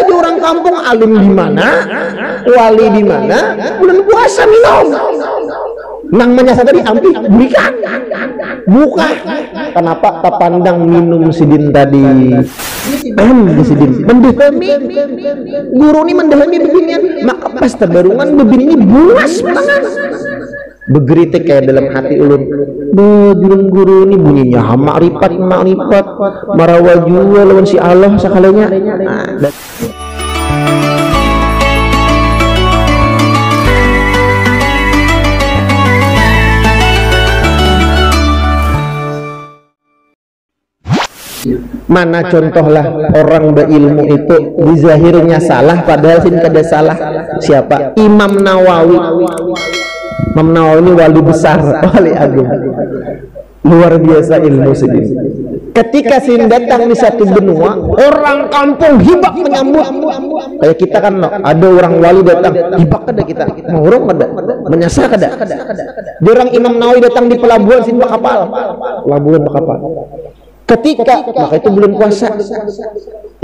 baju orang kampung, alim di mana, wali di mana, bulan puasa minum. Nang menyasar tadi ampi berikan buka. Kenapa tak pandang minum sidin tadi? Di sidin mendehami guru ni mendehami beginian, maka pas terbarungan begini bulas banget. Begeritik kayak dalam hati ulun, bejurung guru ini bunyinya makrifat marawaju lawan si Allah sakalanya. Mana contohlah orang berilmu itu di zahirnya salah padahal sin kada salah. Siapa? Imam Nawawi. Imam Nawawi ini wali besar, wali agung, luar biasa ilmu sedih. Ketika sin datang di satu benua, orang kampung hibak menyambut. Kayak kita kan, ada orang wali datang, hibak kada kita, ngurung kada, menyasar kada. Di orang Imam Nawawi datang di pelabuhan sin kapal, pelabuhan kapal. Ketika maka itu bulan puasa,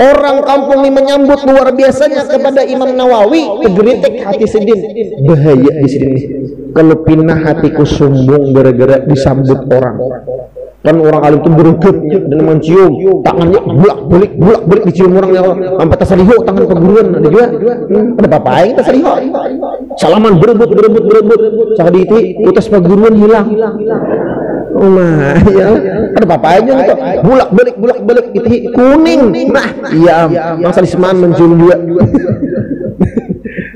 orang kampung ini menyambut luar biasanya kepada Imam Nawawi. Tegeritik hati sedin, bahaya di sini. Kalau pindah hatiku sombong gara-gara disambut orang. Kan orang alim itu berukut dan mencium tangannya bulak-balik dicium orang yang sampai tasariho tangan peguruan ada juga. Ada bapak tasariho. Salaman berebut. Sakadi itu utas peguruan hilang. Nah, ya, ada bapak aja gitu. Bulak-balik itu kuning. Nah, iya, Bang Salisman mencium juga.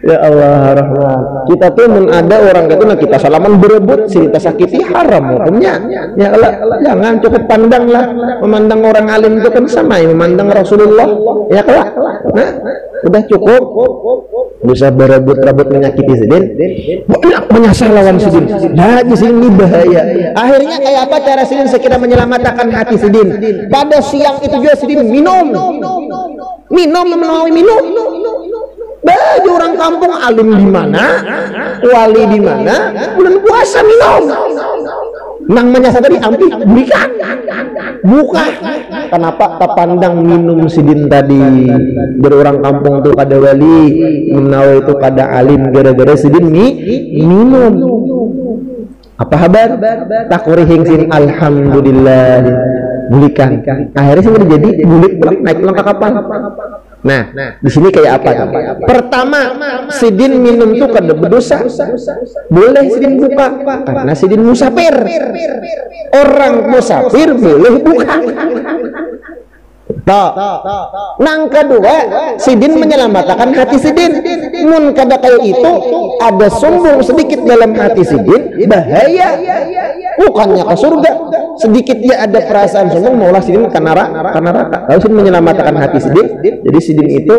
Ya Allah Rahman, kita tuh ada orang itu, nah kita salaman berebut, cerita sakiti haram hukumnya. Ya Allah, jangan cukup pandanglah, memandang orang alim itu kan sama, memandang Rasulullah. Ya kelak, nah udah cukup. Bisa berebut menyakiti sidin, menyasar lawan sidin. Nah di sini bahaya. Akhirnya kayak apa cara sidin sekira menyelamatkan hati sidin? Pada siang itu juga sidin minum. Baju orang kampung, alim di mana, wali di mana, bulan puasa minum. Nang menyasar tadi ampi berikan buka. Kenapa tak pandang minum sidin tadi? Dari orang kampung itu kada wali, menawa itu kada alim gara-gara sidin minum. Apa kabar? Tak kurihing sin alhamdulillah bulikan. Akhirnya sih udah jadi bulik naik ulang ke kapal. Nah, di sini kayak apa? Pertama, sidin minum tuh kada berdosa. Boleh sidin buka karena sidin musafir. Orang musafir boleh buka. Nang kedua, sidin menyelamatkan hati sidin. Mun kada kayak itu, ada sombong sedikit dalam hati sidin, bahaya. Bukannya ke surga, sedikit dia ada perasaan sombong, maulah sidin ke neraka. Lalu sidin menyelamatkan hati sidin, jadi sidin itu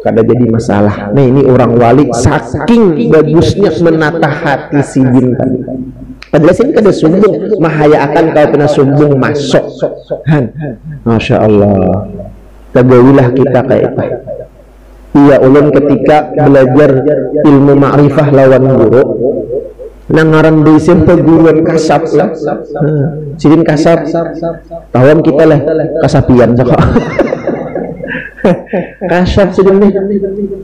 kada jadi masalah. Nah ini orang wali saking bagusnya menata hati sidin tadi. Padahal sini kada sombong, mahaya akan kau pernah sombong masuk. Masya Allah, tagawilah kita kayak itu. Iya ulun ketika belajar ilmu ma'rifah lawan guru, nangaran desain peguruan kasap lah. Sidin kasap, tawam kita lah kasapian saka. Kasap sidin nih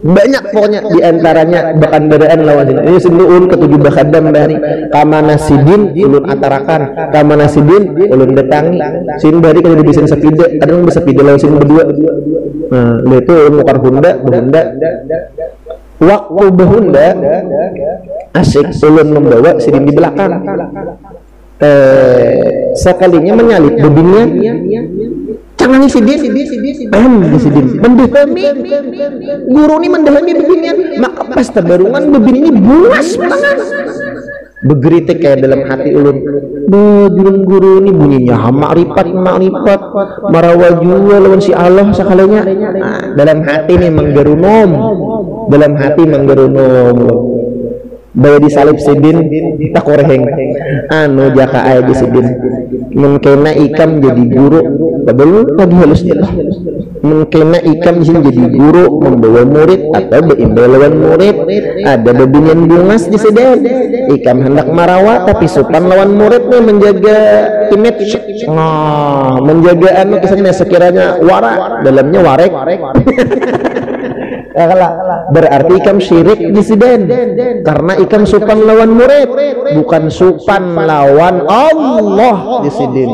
banyak pokoknya, diantaranya bakandaraan lawan sidin. Ini senduun ketujuh bakadam dari kamana sidin ulun atarakan, kamana sidin ulun datangi. Sidin dari kalau dibisin sepida, kadang bisa sepida lawan sidin berdua. Nah, itu mukar bahunda. Waktu bahunda asik ulun membawa sidin di belakang. Sekalinya menyalip bebingnya. Cangan sidin, mendehami guru ini mendehami beginian, maka pas terbarungan bebin ini bulas banget. Begeritik kayak dalam hati ulun, bejurung guru ini bunyinya makrifat marawaju lawan si Allah sakalanya. Dalam hati nih menggerunom, Baya disalib sidin tak koreheng anu jaka aya di sidin mengkena ikam jadi guru padahal lagi halus jelas mengkena ikam di sini jadi guru membawa murid atau berimbau lawan murid ada bebinian bungas di sidin ikam hendak marawat tapi sopan lawan murid nih menjaga image menjaga anu kesannya sekiranya warak dalamnya warek Berarti ikam syirik disiden, karena ikam supan lawan murid, bukan supan lawan Allah disiden.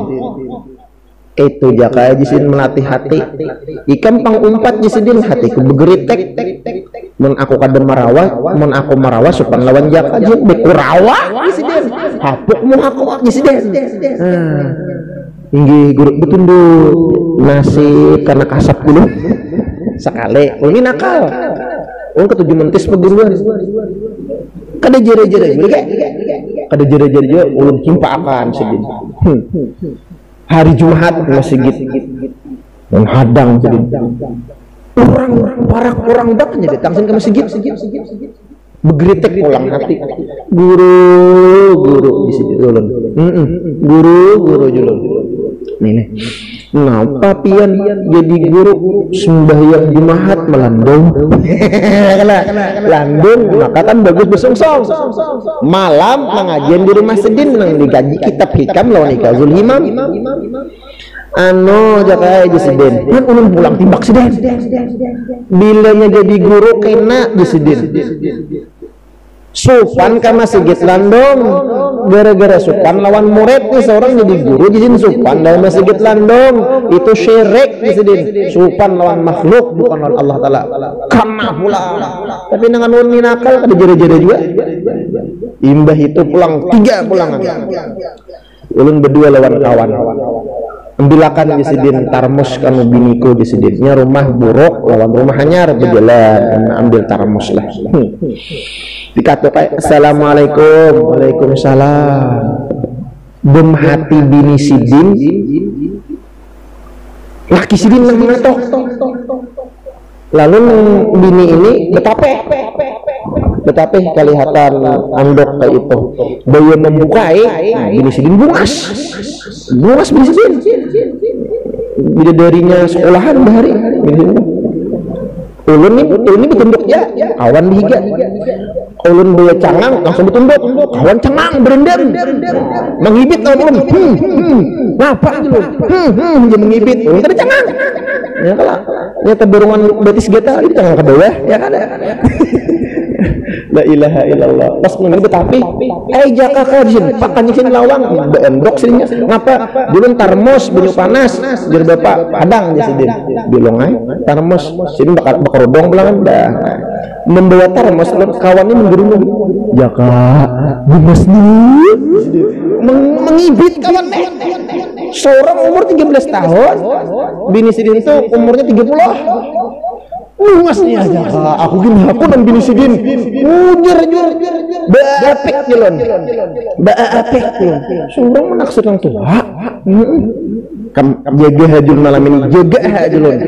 Itu jaka jisin melatih hati. Ikam pangumpat jisidin hati kebegeritek. Mun aku kadem marawa, mun aku marawa supan lawan jaka jin bekurawa jisidin. Hapuk mu aku jisidin. Inggih guru betundu nasib karena kasap dulu. Sekali, ini nakal. Ketujuh mentis peguruan. Kada jere-jere juga. Kada jere-jere juga ulun cimpaakan sedin. Hari Jumat masjid menghadang jadi orang banyak datang ke masjid begeritek pulang hati guru di sini ulun guru julun nih napa pian jadi guru sembahyang Jumat melandung landung maka kan bagus besongsong malam pengajian di rumah sedin nang digaji kitab hikam lawan ikazul himam jaka aja sedin kan ulun pulang timbak sedin bilanya jadi guru kena di sedin supan ke masjid landong gara-gara supan lawan murid nih seorang jadi guru jizin supan dalam masjid landong itu syirik disini supan lawan makhluk bukan lawan Allah Ta'ala kama pula tapi dengan ulun nakal ada jere-jere juga imbah itu pulang 3 pulangan ulun berdua lawan kawan ambilakan disidin tarmus kanu biniku disidinnya rumah buruk lawan rumah hanyar berjalan ambil tarmus lah dikata kayak assalamualaikum waalaikumsalam bem hati bini sidin laki sidin nang mengatok lalu bini ini betapa kelihatan andok kayak itu daya membukai bini sidin bungas bini sidin bidadarinya sekolahan bahari ulun ini betunduk ya kawan dihiga ulun boya cangang langsung betunduk kawan cangang berendam menghibit ulun ngapa ulun dia menghibit ulun tadi cangang ya kalau nyata dorongan betis geta di cangang ke bawah ya kan la ilaha illallah pas mengenai betapi jaka kajin pakannya sini lawang beendok sininya ngapa dulu tarmos banyu panas jadi bapak padang di sini bilongai tarmos sini bakar rodong belangan dah membawa tarmos kawannya menggerungu jaka dimas nih mengibit kawan seorang umur 13 tahun bini sidin itu umurnya 30 bungasnya aja aku gini aku dan bini sidin ujar baapek jelon baapek surang menaksud yang tua jaga hajul malam ini jaga hajulon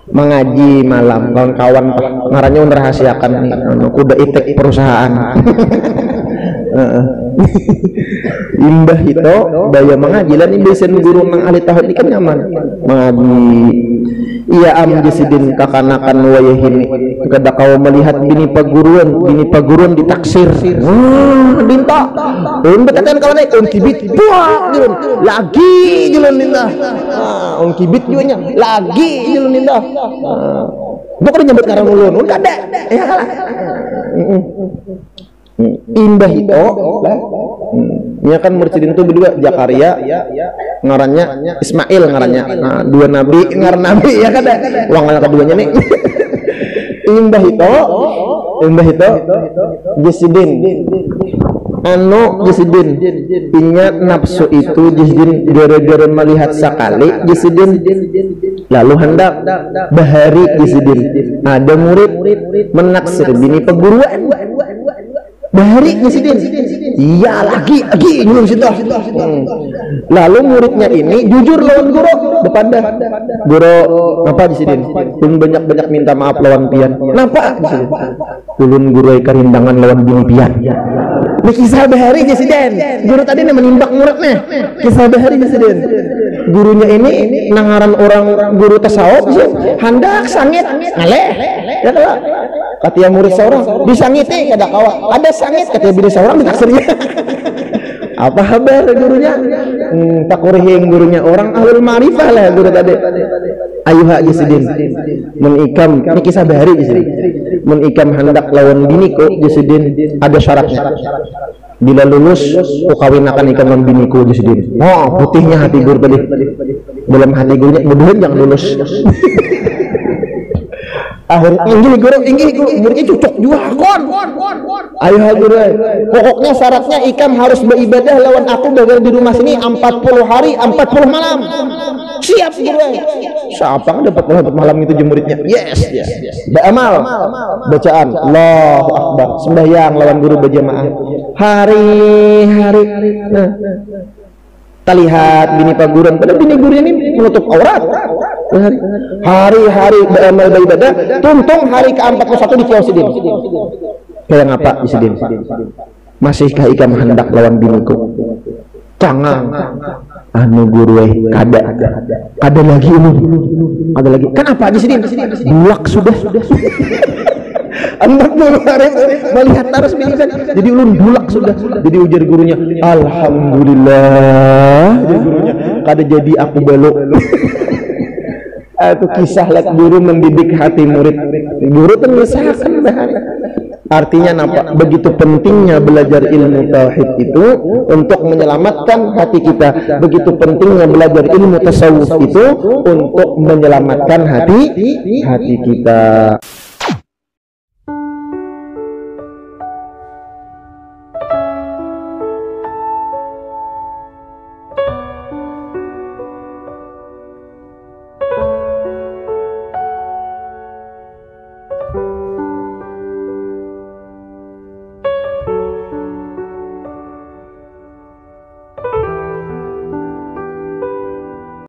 mengaji malam kawan-kawan ngarannya merahasiakan kuda itek perusahaan imbah itu daya mengaji lan imbesen guru nang ahli tauhid ini kan nyaman mengaji iya am jasidin kakanakan wayahini kada kau melihat bini paguruan ditaksir minta betatan kawan naik kibit buang julun lagi julun lindah kibit juga lagi julun lindah bukan nyebut ngaran ulun kada ya imbah itu ya kan murcidin itu berdua Zakaria ngarannya Ismail ngarannya dua nabi ngaran nabi ya kan uang yang keduanya nih imbah itu Jasidin Jasidin punya nafsu itu Jasidin gara-gara melihat sekali Jasidin lalu hendak bahari Jasidin ada murid menaksir bini peguruan bahari Jasidin iya lagi nyuruh situ lalu muridnya ini jujur lawan guru depan dah guru apa Jasidin pun banyak minta maaf lawan pian kenapa ulun guru karindangan lawan bini pian ini kisah bahari Jasidin guru tadi menimbak muridnya kisah bahari Jasidin gurunya ini nangaran orang guru tasawuf hendak sangit ngaleh ya kalau kata murid seorang disangiti kada kawa ada sangit kata bini seorang ditaksirnya apa kabar gurunya tak kurihing gurunya orang ahlul ma'rifah lah guru tadi ayuha jasidin mun ikam, ini kisah bahari jasidin, mun ikam hendak lawan biniku jasidin, ada syaratnya. Bila lulus ku kawinakan ikam lawan biniku jasidin. Oh putihnya hati guru tadi, dalam hati gurunya mudah-mudahan jangan lulus. Akhirnya inggi gurunya cocok juga kon. Ayo guru, pokoknya syaratnya ikam harus beribadah lawan aku bagal di rumah sini 40 hari 40 malam. Siap guru. Siapa dapat malam itu muridnya? Yes. Beramal bacaan Allahu Akbar, sembahyang lawan guru berjamaah hari-hari. Nah, kita lihat bini paguran, padahal bini guru ini menutup aurat. Hari-hari beramal beribadah, tuntung hari ke-41 di Kiyosidin. Kayak ngapa di Sidin? Masihkah ikam hendak lawan biniku? Jangan. Anu guru kada lagi ini. Ada lagi. Kenapa di Sidin? Bulak sudah. Anak guru melihat terus bilisan, jadi ulun bulak sudah. Jadi ujar gurunya, alhamdulillah. Jadi gurunya, kada jadi aku belok. Itu kisah lihat guru mendidik hati murid. Guru itu mengesahkan bahaya. Artinya apa? Begitu pentingnya belajar ilmu tauhid itu untuk menyelamatkan hati kita. Begitu pentingnya belajar ilmu tasawuf itu untuk menyelamatkan hati kita.